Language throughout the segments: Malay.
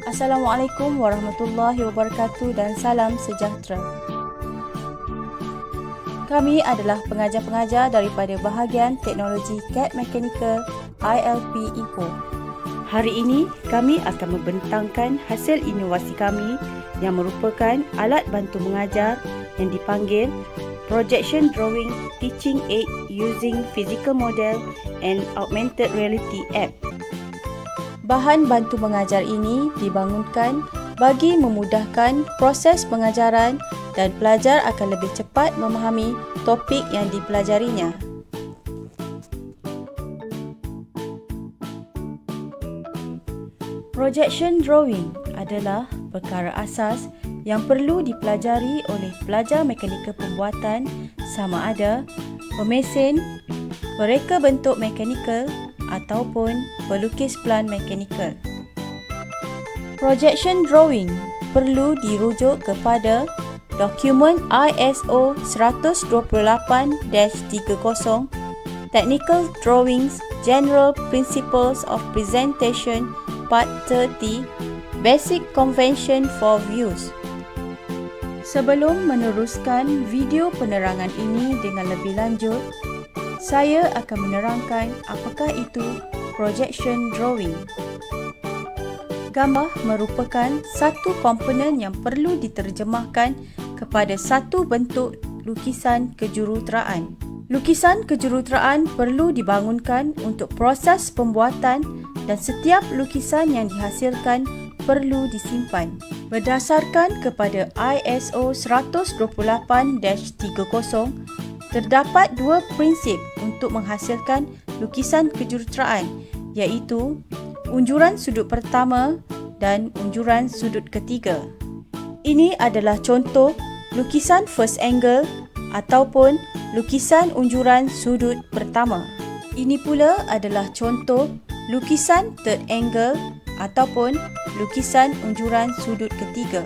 Assalamualaikum warahmatullahi wabarakatuh dan salam sejahtera. Kami adalah pengajar-pengajar daripada bahagian Teknologi CAD Mechanical ILP Ipoh. Hari ini kami akan membentangkan hasil inovasi kami yang merupakan alat bantu mengajar yang dipanggil Projection Drawing Teaching Aid Using Physical Model and Augmented Reality App. Bahan bantu mengajar ini dibangunkan bagi memudahkan proses pengajaran dan pelajar akan lebih cepat memahami topik yang dipelajarinya. Projection drawing adalah perkara asas yang perlu dipelajari oleh pelajar mekanikal pembuatan sama ada pemesin, pereka bentuk mekanikal ataupun pelukis plan mekanikal. Projection drawing perlu dirujuk kepada dokumen ISO 128-30 Technical Drawings General Principles of Presentation Part 30 Basic Convention for Views. Sebelum meneruskan video penerangan ini dengan lebih lanjut, saya akan menerangkan apakah itu projection drawing. Gambar merupakan satu komponen yang perlu diterjemahkan kepada satu bentuk lukisan kejuruteraan. Lukisan kejuruteraan perlu dibangunkan untuk proses pembuatan dan setiap lukisan yang dihasilkan perlu disimpan. Berdasarkan kepada ISO 128-30, terdapat dua prinsip untuk menghasilkan lukisan kejuruteraan, iaitu unjuran sudut pertama dan unjuran sudut ketiga. Ini adalah contoh lukisan first angle ataupun lukisan unjuran sudut pertama. Ini pula adalah contoh lukisan third angle ataupun lukisan unjuran sudut ketiga.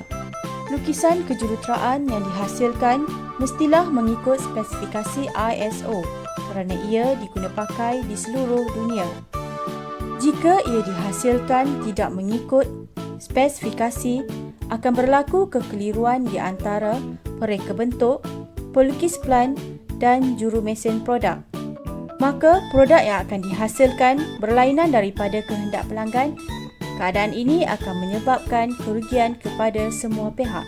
Lukisan kejuruteraan yang dihasilkan mestilah mengikut spesifikasi ISO kerana ia diguna pakai di seluruh dunia. Jika ia dihasilkan tidak mengikut spesifikasi, akan berlaku kekeliruan di antara pereka bentuk, pelukis plan dan jurumesin produk. Maka produk yang akan dihasilkan berlainan daripada kehendak pelanggan. Keadaan ini akan menyebabkan kerugian kepada semua pihak.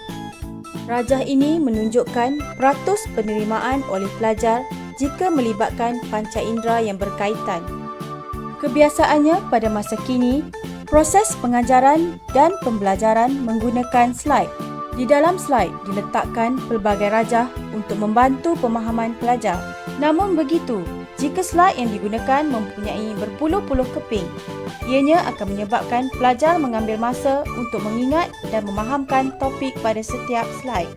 Rajah ini menunjukkan peratus penerimaan oleh pelajar jika melibatkan panca indera yang berkaitan. Kebiasaannya pada masa kini, proses pengajaran dan pembelajaran menggunakan slide. Di dalam slide diletakkan pelbagai rajah untuk membantu pemahaman pelajar. Namun begitu, jika slide yang digunakan mempunyai berpuluh-puluh keping, ianya akan menyebabkan pelajar mengambil masa untuk mengingat dan memahamkan topik pada setiap slide.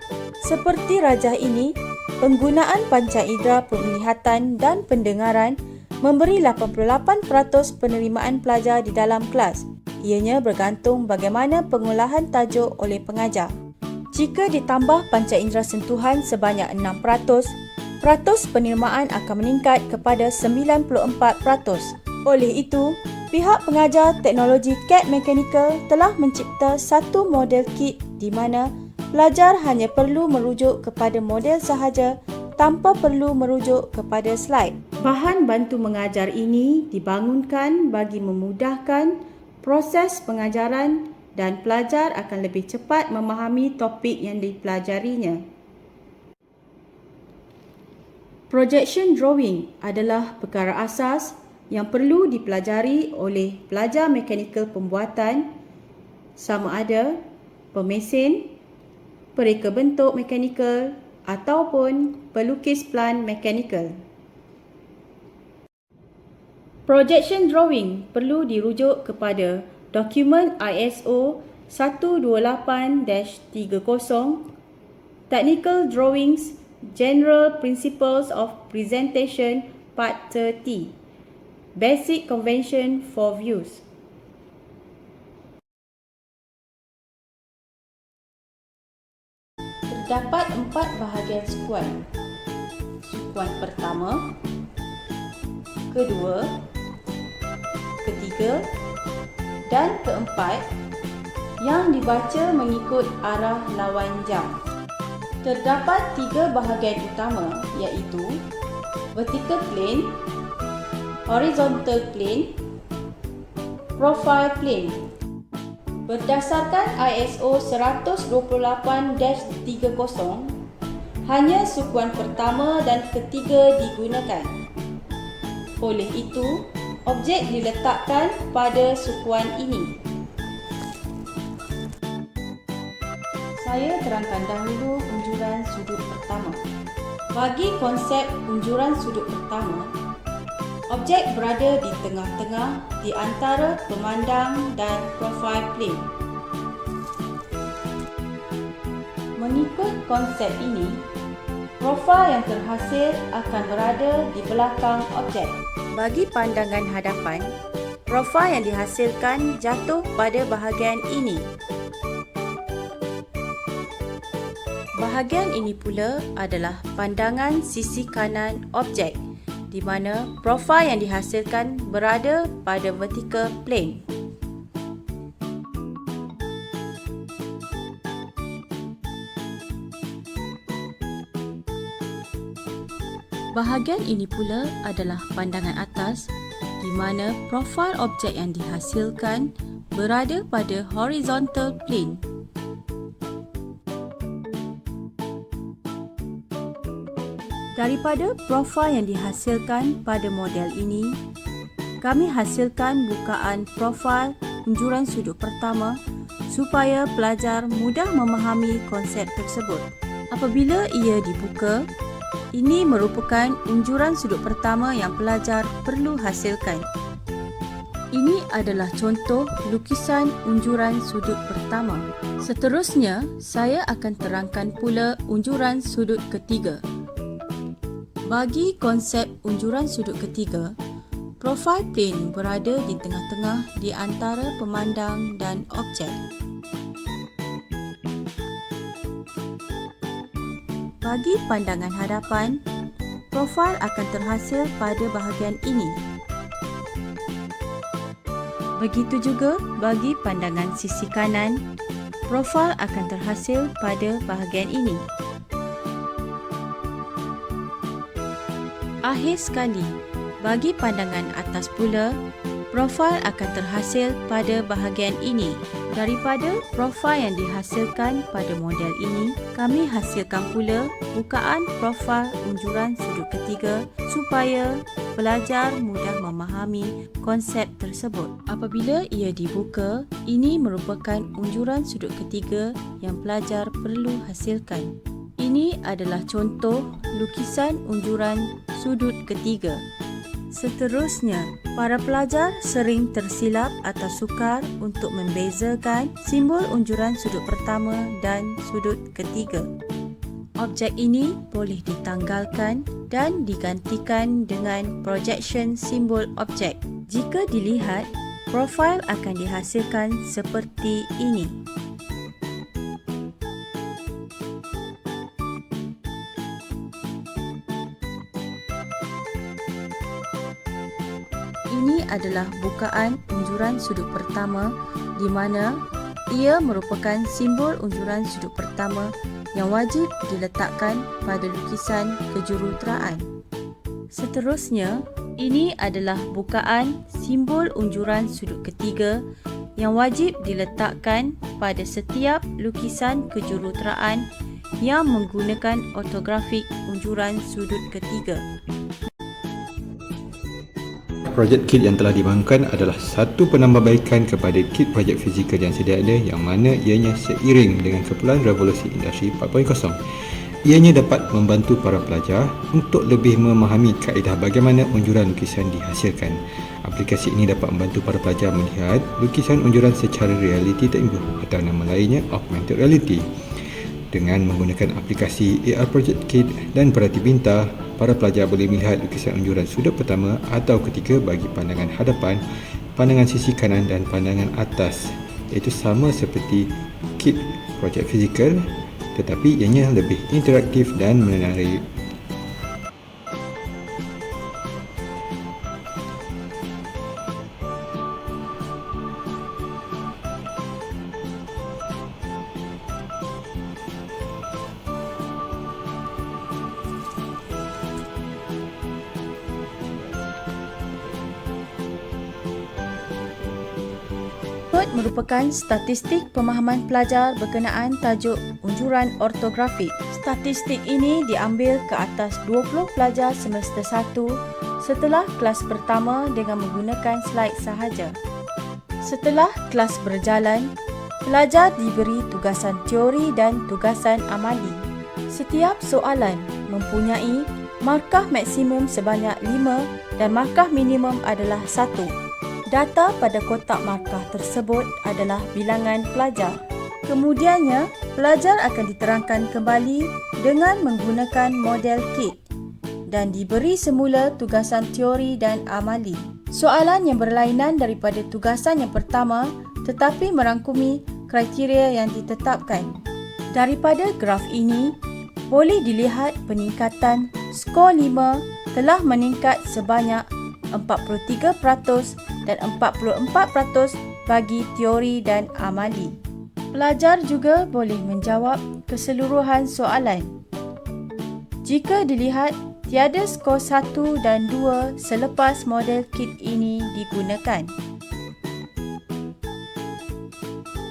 Seperti rajah ini, penggunaan panca indera penglihatan dan pendengaran memberi 88% penerimaan pelajar di dalam kelas. Ianya bergantung bagaimana pengolahan tajuk oleh pengajar. Jika ditambah panca indera sentuhan sebanyak 6%, peratus penerimaan akan meningkat kepada 94%. Oleh itu, pihak pengajar teknologi CAD Mechanical telah mencipta satu model kit di mana pelajar hanya perlu merujuk kepada model sahaja tanpa perlu merujuk kepada slide. Bahan bantu mengajar ini dibangunkan bagi memudahkan proses pengajaran dan pelajar akan lebih cepat memahami topik yang dipelajarinya. Projection drawing adalah perkara asas yang perlu dipelajari oleh pelajar mekanikal pembuatan sama ada pemesin, pereka bentuk mekanikal ataupun pelukis plan mekanikal. Projection drawing perlu dirujuk kepada dokumen ISO 128-30 Technical Drawings General Principles of Presentation Part 30 Basic Convention for Views. Terdapat 4 bahagian sukuan. Sukuan pertama, kedua, ketiga dan keempat yang dibaca mengikut arah lawan jam. Terdapat 3 bahagian utama iaitu vertical plane, horizontal plane, profile plane. Berdasarkan ISO 128-30, hanya sukuan pertama dan ketiga digunakan. Oleh itu, objek diletakkan pada sukuan ini. Saya terangkan dahulu unjuran sudut pertama. Bagi konsep unjuran sudut pertama, objek berada di tengah-tengah di antara pemandang dan profile plane. Mengikut konsep ini, profil yang terhasil akan berada di belakang objek. Bagi pandangan hadapan, profil yang dihasilkan jatuh pada bahagian ini. Bahagian ini pula adalah pandangan sisi kanan objek, di mana profil yang dihasilkan berada pada vertical plane. Bahagian ini pula adalah pandangan atas, di mana profil objek yang dihasilkan berada pada horizontal plane. Daripada profil yang dihasilkan pada model ini, kami hasilkan bukaan profil unjuran sudut pertama supaya pelajar mudah memahami konsep tersebut. Apabila ia dibuka, ini merupakan unjuran sudut pertama yang pelajar perlu hasilkan. Ini adalah contoh lukisan unjuran sudut pertama. Seterusnya, saya akan terangkan pula unjuran sudut ketiga. Bagi konsep unjuran sudut ketiga, profile plane berada di tengah-tengah di antara pemandang dan objek. Bagi pandangan hadapan, profil akan terhasil pada bahagian ini. Begitu juga bagi pandangan sisi kanan, profil akan terhasil pada bahagian ini. Akhir sekali, bagi pandangan atas pula, profil akan terhasil pada bahagian ini. Daripada profil yang dihasilkan pada model ini, kami hasilkan pula bukaan profil unjuran sudut ketiga supaya pelajar mudah memahami konsep tersebut. Apabila ia dibuka, ini merupakan unjuran sudut ketiga yang pelajar perlu hasilkan. Ini adalah contoh lukisan unjuran sudut ketiga. Seterusnya, para pelajar sering tersilap atau sukar untuk membezakan simbol unjuran sudut pertama dan sudut ketiga. Objek ini boleh ditanggalkan dan digantikan dengan projection simbol objek. Jika dilihat, profil akan dihasilkan seperti ini. Ini adalah bukaan unjuran sudut pertama di mana ia merupakan simbol unjuran sudut pertama yang wajib diletakkan pada lukisan kejuruteraan. Seterusnya, ini adalah bukaan simbol unjuran sudut ketiga yang wajib diletakkan pada setiap lukisan kejuruteraan yang menggunakan ortografik unjuran sudut ketiga. Projek KIT yang telah dibangunkan adalah satu penambahbaikan kepada KIT projek fizikal yang sedia ada, yang mana ianya seiring dengan keperluan revolusi industri 4.0. Ianya dapat membantu para pelajar untuk lebih memahami kaedah bagaimana unjuran lukisan dihasilkan. Aplikasi ini dapat membantu para pelajar melihat lukisan unjuran secara realiti tempoh atau nama lainnya augmented reality. Dengan menggunakan aplikasi AR Project Kit dan Perhati Bintang, para pelajar boleh melihat lukisan unjuran sudut pertama atau ketiga bagi pandangan hadapan, pandangan sisi kanan dan pandangan atas, iaitu sama seperti kit projek fizikal tetapi ianya lebih interaktif dan menarik. merupakan statistik pemahaman pelajar berkenaan tajuk unjuran ortografik. Statistik ini diambil ke atas 20 pelajar semester 1 setelah kelas pertama dengan menggunakan slide sahaja. Setelah kelas berjalan, pelajar diberi tugasan teori dan tugasan amali. Setiap soalan mempunyai markah maksimum sebanyak 5 dan markah minimum adalah 1. Data pada kotak markah tersebut adalah bilangan pelajar. Kemudiannya, pelajar akan diterangkan kembali dengan menggunakan model KIT dan diberi semula tugasan teori dan amali. Soalan yang berlainan daripada tugasan yang pertama tetapi merangkumi kriteria yang ditetapkan. Daripada graf ini, boleh dilihat peningkatan skor 5 telah meningkat sebanyak 43% dan 44% bagi teori dan amali. Pelajar juga boleh menjawab keseluruhan soalan. Jika dilihat, tiada skor 1 dan 2 selepas model KIT ini digunakan.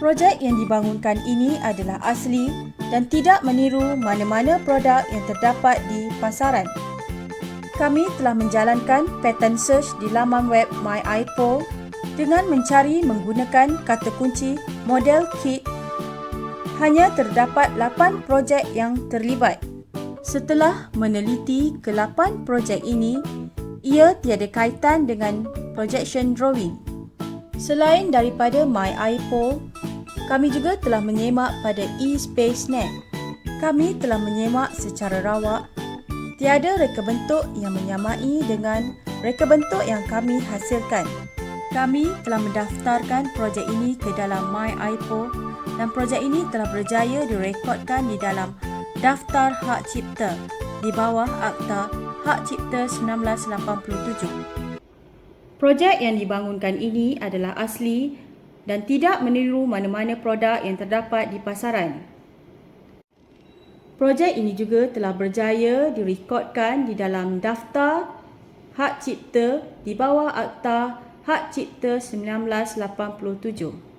Projek yang dibangunkan ini adalah asli dan tidak meniru mana-mana produk yang terdapat di pasaran. Kami telah menjalankan pattern search di laman web MyIPO dengan mencari menggunakan kata kunci model KIT. Hanya terdapat 8 projek yang terlibat. Setelah meneliti ke-8 projek ini, ia tiada kaitan dengan projection drawing. Selain daripada MyIPO, kami juga telah menyemak pada eSpaceNet. Kami telah menyemak secara rawak. Tiada reka bentuk yang menyamai dengan reka bentuk yang kami hasilkan. Kami telah mendaftarkan projek ini ke dalam MyIPO dan projek ini telah berjaya direkodkan di dalam Daftar Hak Cipta di bawah Akta Hak Cipta 1987. Projek yang dibangunkan ini adalah asli dan tidak meniru mana-mana produk yang terdapat di pasaran. Projek ini juga telah berjaya direkodkan di dalam Daftar Hak Cipta di bawah Akta Hak Cipta 1987.